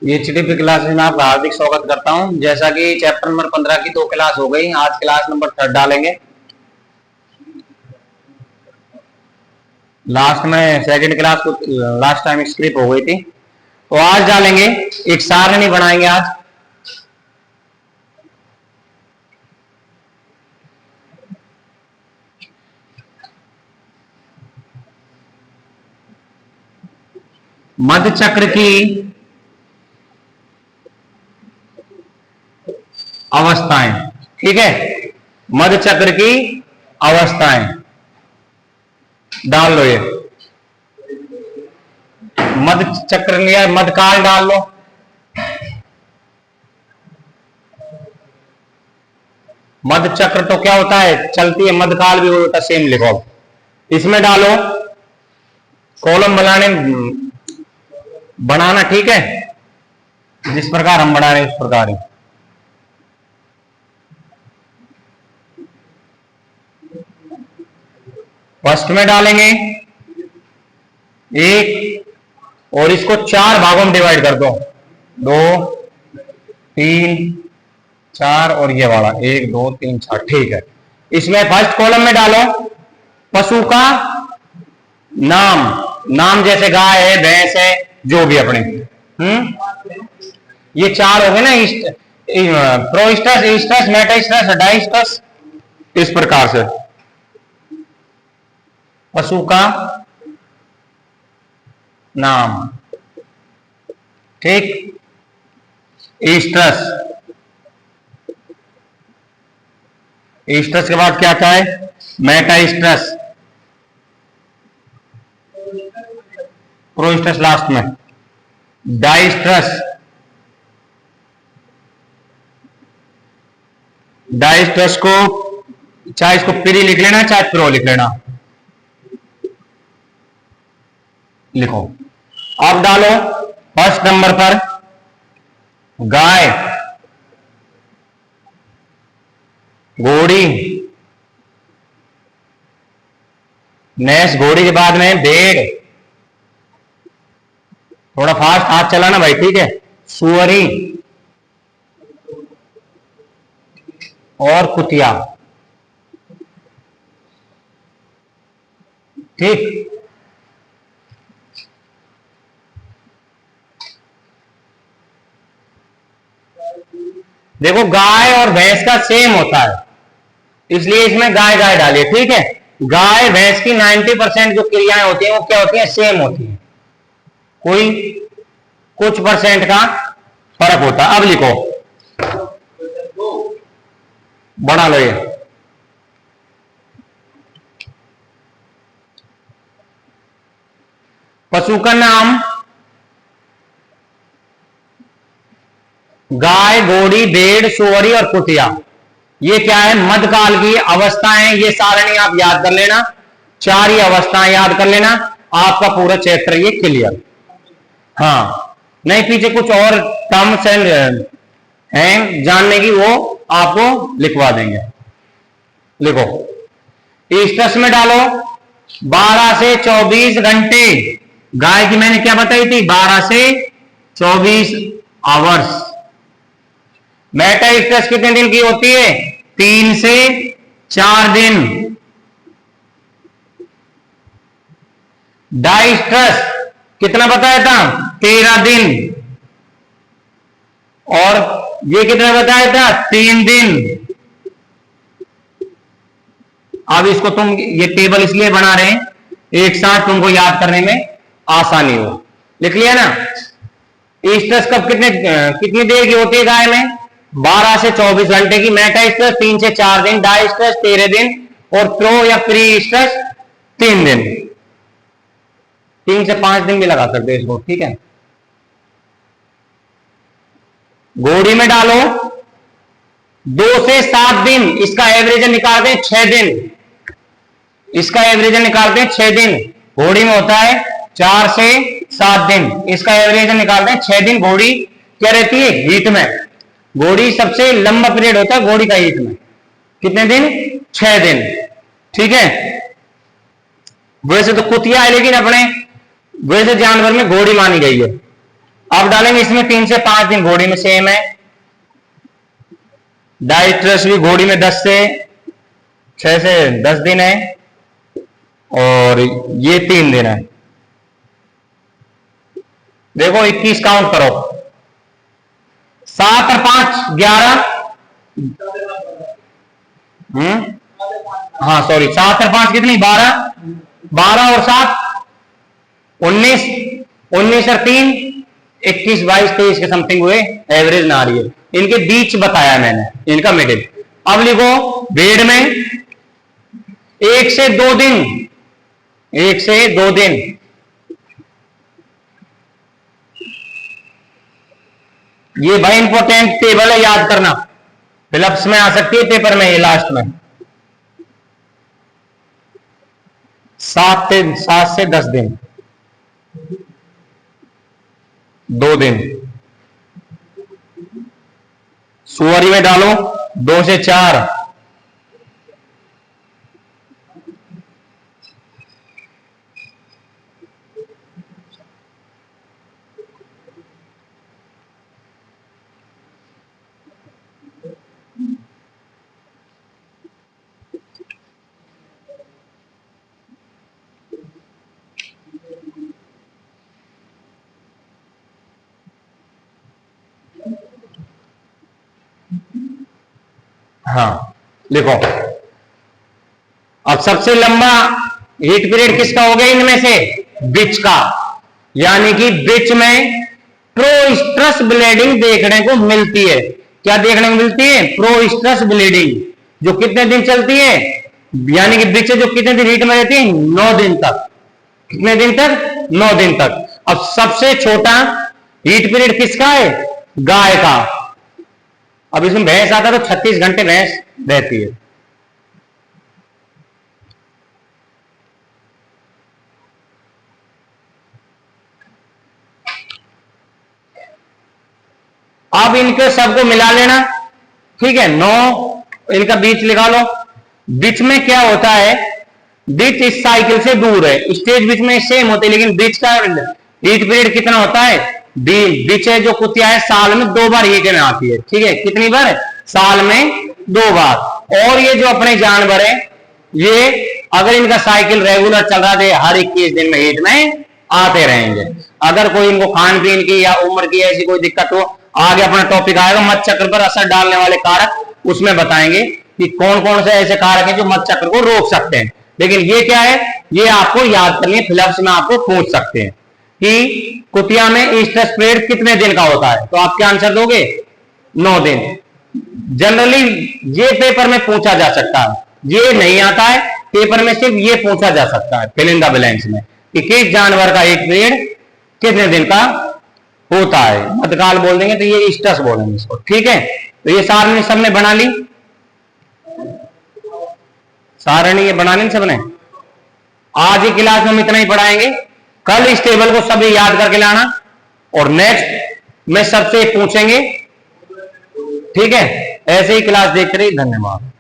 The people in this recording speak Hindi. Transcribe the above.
ये एचटीपी क्लासेस में आपका हार्दिक स्वागत करता हूं। जैसा कि चैप्टर नंबर 15 की 2 क्लास हो गई, आज क्लास नंबर 3 डालेंगे। लास्ट में सेकंड क्लास को लास्ट टाइम स्क्रिप हो गई थी, तो आज डालेंगे। एक सारणी बनाएंगे आज। मध्य चक्र की अवस्थाएं, ठीक है। मध्य चक्र की अवस्थाएं डाल लो। ये मध्य चक्र लिया, मध्यकाल डाल लो। मध्य चक्र तो क्या होता है, चलती है। मध्यकाल भी होता है, सेम लिखो। इसमें डालो कॉलम बनाना, ठीक है। जिस प्रकार हम बना रहे हैं उस प्रकार ही। फर्स्ट में डालेंगे 1 और इसको 4 भागों में डिवाइड कर दो। 2 3 4 और ये वाला 1 2 3 4, ठीक है। इसमें फर्स्ट कॉलम में डालो पशु का नाम जैसे गाय है, भैंस है, जो भी अपने ये 4 हो गए ना। प्रोस्टस, ईस्टस, मेटास्टस, डाइस्टस, इस प्रकार से पशु का नाम, ठीक। ईस्टस, ईस्टस के बाद क्या आता है, मेटास्टस, प्रोस्टस लास्ट में, डाइस्टस, डाइस्टस को चाहे इसको प्री लिख लेना, चाहे प्रो लिख लेना, लिखो। अब डालो फर्स्ट नंबर पर गाय, घोड़ी, नेक्स्ट घोड़ी के बाद में भेड़, थोड़ा फास्ट हाथ चलाना भाई, ठीक है। सुअरी और कुतिया, ठीक। देखो गाय और भैंस का सेम होता है, इसलिए इसमें गाय गाय डालिए, ठीक है। गाय भैंस की 90% जो क्रियाएं होती हैं वो क्या होती हैं, सेम होती हैं। कोई कुछ परसेंट का फर्क होता है। अब लिखो, बना लो ये। पशु का नाम गाय, घोड़ी, भेड़, सुअरी और कुतिया, ये क्या है, मध्यकाल की अवस्थाएं। ये सारणी आप याद कर लेना, 4 ही अवस्थाएं याद कर लेना, आपका पूरा चैप्टर ये क्लियर। हाँ, नहीं पीछे कुछ और टर्म्स हैं जानने की, वो आपको लिखवा देंगे। लिखो, ईस्टस में डालो 12 से 24 घंटे। गाय की मैंने क्या बताई थी, 12 से 24 आवर्स। मेटास्टस कितने दिन की होती है, 3 से 4 दिन। डाइस्टस कितना बताया था, 13 दिन। और ये कितना बताया था, 3 दिन। अब इसको तुम ये टेबल इसलिए बना रहे हैं, एक साथ तुमको याद करने में आसानी हो। लिख लिया ना। ईस्टस कब कितनी देर की होती है गाय में, 12 से 24 घंटे की। मेटास्टस 3 से 4 दिन, डाइस्टस 13 दिन और प्रो या प्री ईस्टस 3 दिन। 3 से 5 दिन भी लगा सकते हैं इसको, ठीक है। घोड़ी में डालो 2 से 7 दिन, इसका एवरेज निकालते हैं 6 दिन। इसका एवरेज निकालते हैं 6 दिन। घोड़ी में होता है 4 से 7 दिन, इसका एवरेज निकालते हैं 6 दिन। घोड़ी क्या रहती है, हीट में। घोड़ी सबसे लंबा पीरियड होता है घोड़ी का हीट में, कितने दिन, 6 दिन, ठीक है। वैसे तो कुतिया है, लेकिन अपने वैसे जानवर में घोड़ी मानी गई है। अब डालेंगे इसमें 3 से 5 दिन, घोड़ी में सेम है। डाइट्रस भी घोड़ी में 10 से 10 दिन है, और ये 3 दिन है। देखो 21 काउंट करो, 7 और 5 11, हाँ सॉरी, 7 और 5 कितनी, 12, 12 और 7 19, 19 और 3 21, 22, 23 के समथिंग हुए, एवरेज ना रही है। इनके बीच बताया मैंने, इनका मिडिल। अब लिखो भेड़ में 1 से 2 दिन, 1 से 2 दिन, ये भाई इंपॉर्टेंट टेबल है, याद करना, फिलअप्स में आ सकती है पेपर में, ये लास्ट में। 7 से 10 दिन, 2 दिन। सुअरी में डालो 2 से 4, हाँ लिखो। अब सबसे लंबा हीट पीरियड किसका हो गया इनमें से, बिच का, यानी कि बिच में प्रोस्ट्रस ब्लीडिंग देखने को मिलती है। क्या देखने को मिलती है, प्रोस्ट्रस ब्लीडिंग, जो कितने दिन चलती है, यानी कि बिच जो कितने दिन हीट में रहती है, 9 दिन तक। कितने दिन तक, 9 दिन तक। अब सबसे छोटा हीट पीरियड किसका है, गाय का। अब इसमें भैंस आता है तो 36 घंटे भैंस रहती है। अब इनके सबको मिला लेना, ठीक है। 9 इनका बीच लिखा लो। बीच में क्या होता है, बीच इस साइकिल से दूर है, स्टेज बीच में सेम होते हैं, लेकिन बीच का हीट पीरियड कितना होता है, बीच है जो कुतिया है साल में 2 बार हीट में आती है, ठीक है। कितनी बार, साल में 2 बार। और ये जो अपने जानवर है, ये अगर इनका साइकिल रेगुलर चल रहा है, हर 21 दिन में हीट में आते रहेंगे। अगर कोई इनको खान पीन की या उम्र की ऐसी कोई दिक्कत हो, आगे अपना टॉपिक आएगा मत चक्र पर असर डालने वाले कारक, उसमें बताएंगे कि कौन कौन से ऐसे कारक हैं जो मत चक्र को रोक सकते हैं। लेकिन ये क्या है, ये आपको याद करनी है, फिलहाल में आपको पूछ सकते हैं कि कुतिया में ईस्ट्रस पीरियड कितने दिन का होता है, तो आप क्या आंसर दोगे, 9 दिन। जनरली ये पेपर में पूछा जा सकता है, ये नहीं आता है पेपर में, सिर्फ ये पूछा जा सकता है फिल इन द ब्लैंक्स में कि किस जानवर का हीट पीरियड कितने दिन का होता है। मध्यकाल बोल देंगे तो ये ईस्ट्रस बोलेंगे इसको, ठीक है। तो ये सारणी सबने बना ली, सारणी ये बना ली सबने। आज की क्लास में हम इतना ही पढ़ाएंगे, कल इस टेबल को सभी याद करके लाना, और नेक्स्ट में सबसे पूछेंगे, ठीक है। ऐसे ही क्लास देखते रहिए, धन्यवाद।